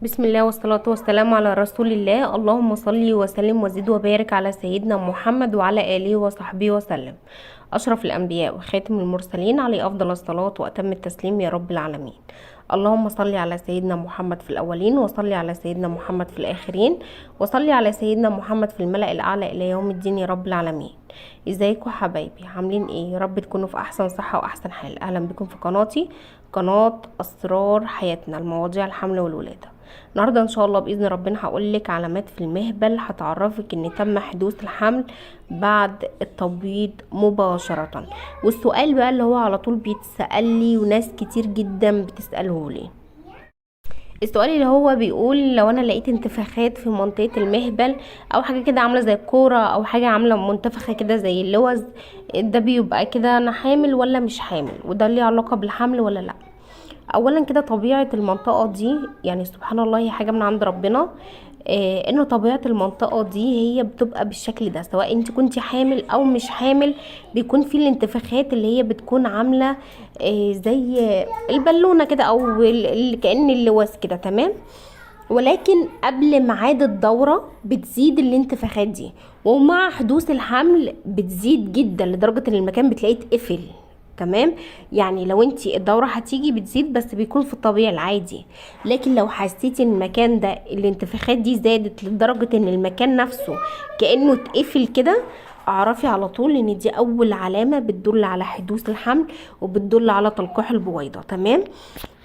بسم الله والصلاة والسلام على رسول الله. اللهم صل وسلم وزد وبارك على سيدنا محمد وعلى آله وصحبه وسلم. أشرف الأنبياء وخاتم المرسلين، عليه أفضل الصلاة وأتم التسليم يا رب العالمين. اللهم صل على سيدنا محمد في الأولين، وصل على سيدنا محمد في الآخرين، وصل على سيدنا محمد في الملأ الأعلى إلى يوم الدين يا رب العالمين. ازيكم حبايبي؟ عاملين ايه؟ يا رب تكونوا في أحسن صحة وأحسن حال. أهلا بكم في قناتي، قناة أسرار حياتنا، المواضيع الحمل والولادة. النهارده ان شاء الله باذن ربنا هقول لك علامات في المهبل هتعرفك ان تم حدوث الحمل بعد التبويض مباشره. والسؤال بقى اللي هو على طول بيتسال لي وناس كتير جدا بتساله لي، السؤال اللي هو بيقول لو انا لقيت انتفاخات في منطقه المهبل او حاجه كده عامله زي الكوره او حاجه عامله منتفخه كده زي اللوز، ده بيبقى كده انا حامل ولا مش حامل؟ وده ليه علاقه بالحمل ولا لا؟ اولا كده طبيعة المنطقة دي، يعني سبحان الله هي حاجة من عند ربنا. انه طبيعة المنطقة دي هي بتبقى بالشكل ده، سواء انت كنتي حامل او مش حامل، بيكون في الانتفاخات اللي هي بتكون عاملة زي البالونة كده او كأن اللواس كده، تمام. ولكن قبل ميعاد الدورة بتزيد الانتفاخات دي، ومع حدوث الحمل بتزيد جدا لدرجة ان المكان بتلاقيه اتقفل، تمام. يعني لو انتي الدورة هتيجي بتزيد، بس بيكون في الطبيعي العادي. لكن لو حسيتي ان المكان ده الانتفاخات دي زادت لدرجة ان المكان نفسه كأنه اتقفل كده، اعرفي على طول ان دي اول علامة بتدل على حدوث الحمل وبتدل على تلقيح البويضة، تمام.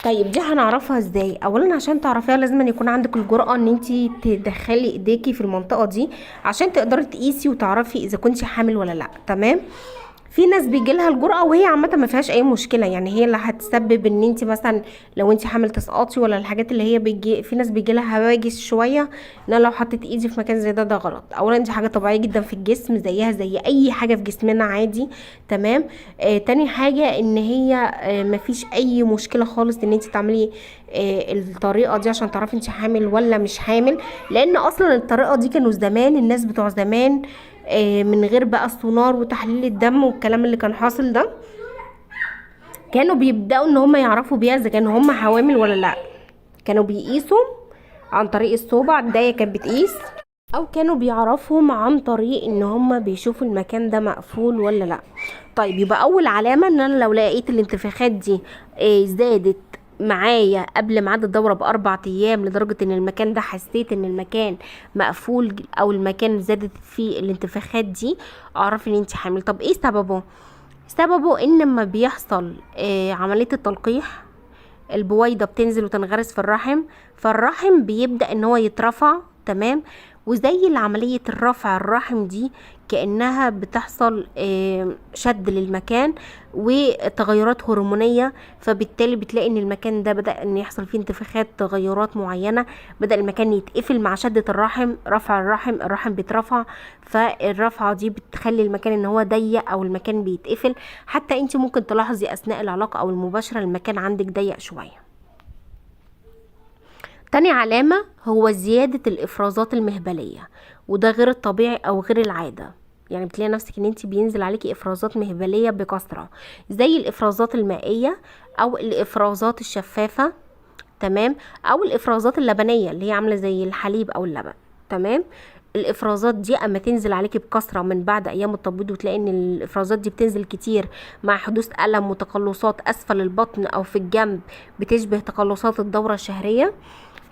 طيب دي هنعرفها ازاي؟ اولا عشان تعرفيها لازم أن يكون عندك الجرأة ان انتي تدخلي ايديكي في المنطقة دي عشان تقدري تقيسي وتعرفي اذا كنتي حامل ولا لا، تمام. في ناس بيجي لها الجرأة وهي عامة ما فيهاش اي مشكلة، يعني هي اللي هتسبب ان انت مثلا لو انت حامل تسقطي، ولا الحاجات اللي هي بيجي في ناس بيجي لها هواجس شوية ان أنا لو حطيت ايدي في مكان زي ده غلط. اولا دي حاجة طبيعية جدا في الجسم، زيها زي اي حاجة في جسمنا عادي، تمام. تاني حاجة ان هي ما فيش اي مشكلة خالص ان انت تعملي الطريقة دي عشان تعرفي انت حامل ولا مش حامل. لان اصلا الطريقة دي كانوا زمان الناس بتوع زمان من غير بقى السونار وتحليل الدم والكلام اللي كان حاصل ده، كانوا بيبدأوا ان هم يعرفوا بيها اذا كانوا هم حوامل ولا لا. كانوا بيقيسوا عن طريق الصوبع، الداية كانت بتقيس، او كانوا بيعرفهم عن طريق ان هم بيشوفوا المكان ده مقفول ولا لا. طيب يبقى اول علامة ان انا لو لقيت الانتفاخات دي زادت معايا قبل ميعاد الدورة ب4 ايام لدرجة ان المكان ده حسيت ان المكان مقفول او المكان زادت فيه الانتفاخات دي، اعرف ان انت حامل. طب ايه سببه؟ سببه ان لما بيحصل عملية التلقيح، البويضة بتنزل وتنغرس في الرحم، فالرحم بيبدأ ان هو يترفع، تمام. وزي العملية الرفع الرحم دي كأنها بتحصل شد للمكان وتغيرات هرمونية، فبالتالي بتلاقي ان المكان ده بدأ ان يحصل فيه انتفاخات، تغيرات معينة، بدأ المكان يتقفل مع شدة الرحم، رفع الرحم بيترفع، فالرفعة دي بتخلي المكان ان هو ضيق او المكان بيتقفل. حتى انت ممكن تلاحظي اثناء العلاقة او المباشرة المكان عندك ضيق شوية. تاني علامة هو زيادة الافرازات المهبلية، وده غير الطبيعي او غير العادة. يعني بتلاقي نفسك ان انت بينزل عليكي افرازات مهبلية بكثرة، زي الافرازات المائية او الافرازات الشفافة، تمام. او الافرازات اللبنية اللي هي عاملة زي الحليب او اللبن، تمام. الافرازات دي اما تنزل عليكي بكثرة من بعد ايام التبويض، وتلاقي ان الافرازات دي بتنزل كتير مع حدوث الم وتقلصات اسفل البطن او في الجنب بتشبه تقلصات الدورة الشهرية،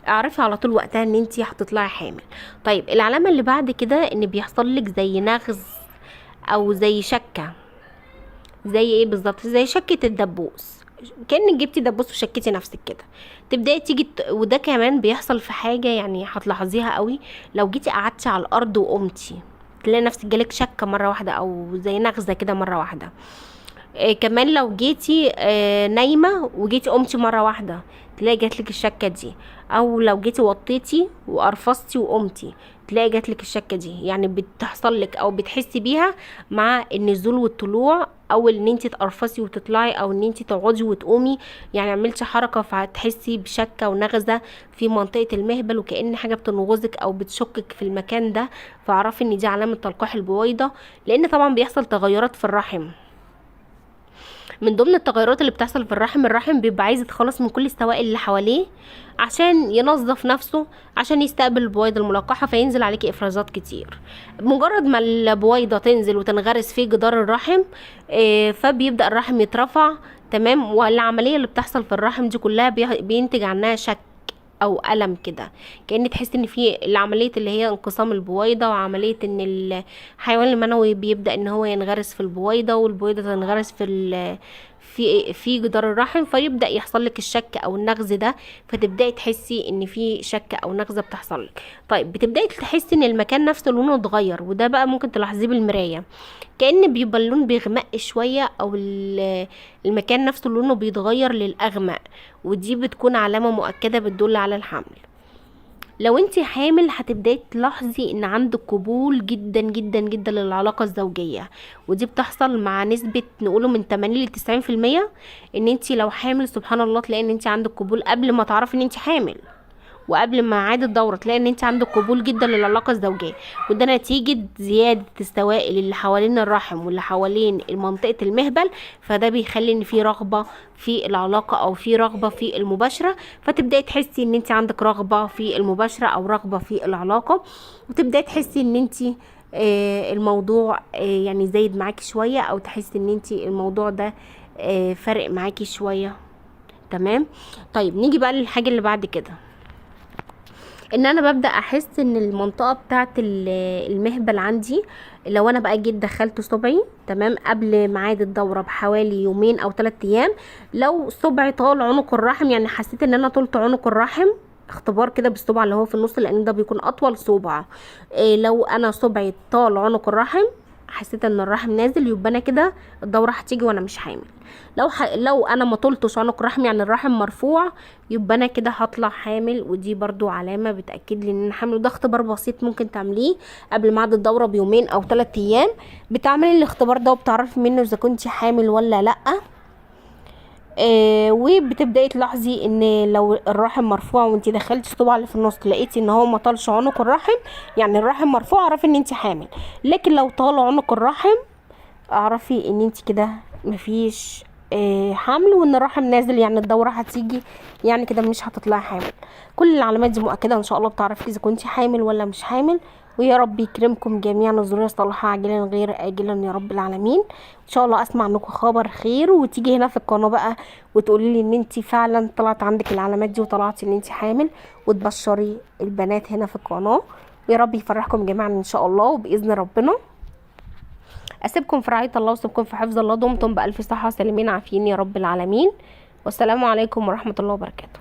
اعرفي على طول وقتها ان انتي هتطلعي حامل. طيب العلامة اللي بعد كده ان بيحصل لك زي نغز او زي شكة. زي ايه بالظبط؟ زي شكة الدبوس، كأنك جبتي دبوس وشكتي نفسك كده. تبداي تيجي وده كمان بيحصل في حاجة يعني هتلاحظيها قوي، لو جيتي قعدتي على الارض وقمتي تلاقي نفسك جالك شكة مرة واحدة او زي نغزة كده مرة واحدة. كمان لو جيتي نايمة وجيتي قمتي مرة واحدة تلاقي جاتلك الشكة دي، او لو جيتي وطيتي وقرفصتي وقمتي تلاقي جاتلك الشكة دي. يعني بتحصل لك او بتحسي بيها مع النزول والطلوع، او ان انت تقرفصي وتطلعي، او ان انت تقعدي وتقومي، يعني عملتي حركة فتحسي بشكة ونغزة في منطقة المهبل وكأن حاجة بتنغزك او بتشكك في المكان ده، فاعرفي ان دي علامة تلقيح البويضة، لان طبعا بيحصل تغيرات في الرحم. من ضمن التغيرات اللي بتحصل في الرحم بيبقى عايز يتخلص من كل السوائل اللي حواليه عشان ينظف نفسه، عشان يستقبل البويضة الملقحة، فينزل عليكي افرازات كتير. مجرد ما البويضة تنزل وتنغرس في جدار الرحم فبيبدأ الرحم يترفع. تمام. والعملية اللي بتحصل في الرحم دي كلها بينتج عنها شك او الم كده، كأن تحس ان في العمليه اللي هي انقسام البويضه، وعمليه ان الحيوان المنوي بيبدا ان هو ينغرس في البويضه، والبويضه تنغرس في جدار الرحم، فيبدا يحصل لك الشك او النغز ده، فتبداي تحسي ان في شك او نغزه بتحصل لك. طيب بتبداي تحسي ان المكان نفسه لونه اتغير، وده بقى ممكن تلاحظيه بالمرايه، كأن بيبقى اللون بيغمق شوية، او المكان نفسه لونه بيتغير للأغمق، ودي بتكون علامة مؤكدة بتدل على الحمل. لو انت حامل هتبداي تلاحظي ان عندك قبول جدا جدا جدا للعلاقة الزوجية، ودي بتحصل مع نسبة نقوله من 80 ل 90%. ان انت لو حامل سبحان الله تلاقي ان انت عندك قبول قبل ما تعرفي ان انت حامل، وقبل ما ميعاد الدورة تلاقي ان انت عندك قبول جدا للعلاقة الزوجية، وده نتيجة زيادة السوائل اللي حوالين الرحم واللي حوالين منطقة المهبل، فده بيخلي ان في رغبة في العلاقة او في رغبة في المباشرة، فتبدأي تحسي ان انت عندك رغبة في المباشرة او رغبة في العلاقة، وتبدأي تحسي ان انت الموضوع يعني زايد معاكي شوية، او تحسي ان انت الموضوع ده فرق معاكي شوية. تمام. طيب نيجي بقى للحاجة اللي بعد كده، ان انا ببدأ احس ان المنطقة بتاعت المهبل عندي، لو انا بقى جيت دخلت صبعي تمام قبل ميعاد الدورة بحوالي يومين او 3 ايام، لو صبعي طال عنق الرحم، يعني حسيت ان انا طولت عنق الرحم، اختبار كده بالصبع اللي هو في النص لان ده بيكون اطول صبع. لو انا صبعي طال عنق الرحم، حسيت ان الرحم نازل، يبقى انا كده الدوره هتيجي وانا مش حامل. لو انا ما طولتش عنق الرحم، يعني الرحم مرفوع، يبقى انا كده هطلع حامل، ودي برضو علامه بتاكد لي ان انا حامل. وده اختبار بسيط ممكن تعمليه قبل ميعاد الدوره بيومين او 3 ايام، بتعملي الاختبار ده وبتعرفي منه اذا كنتي حامل ولا لا. وبتبداي تلاحظي ان لو الرحم مرفوع وانتي دخلتي الصباع اللي في النص لقيتي ان هو ما طالش عنق الرحم، يعني الرحم مرفوع، اعرفي ان انتي حامل. لكن لو طال عنق الرحم، اعرفي ان انتي كده مفيش حمل، وان الرحم نازل، يعني الدوره هتيجي، يعني كده مش هتطلعي حامل. كل العلامات دي مؤكده ان شاء الله بتعرفي اذا كنتي حامل ولا مش حامل. ويا رب يكرمكم جميعا الذريه الصالحه عاجلا غير اجلا يا رب العالمين. ان شاء الله اسمع عنكم خبر خير، وتيجي هنا في القناه بقى وتقولي لي ان انت فعلا طلعت عندك العلامات دي وطلعتي ان انت حامل، وتبشري البنات هنا في القناه. ويا رب يفرحكم جميعا ان شاء الله وباذن ربنا. اسيبكم في رعايه الله واسيبكم في حفظ الله، دمتم بالف صحه سالمين عافيين يا رب العالمين. والسلام عليكم ورحمه الله وبركاته.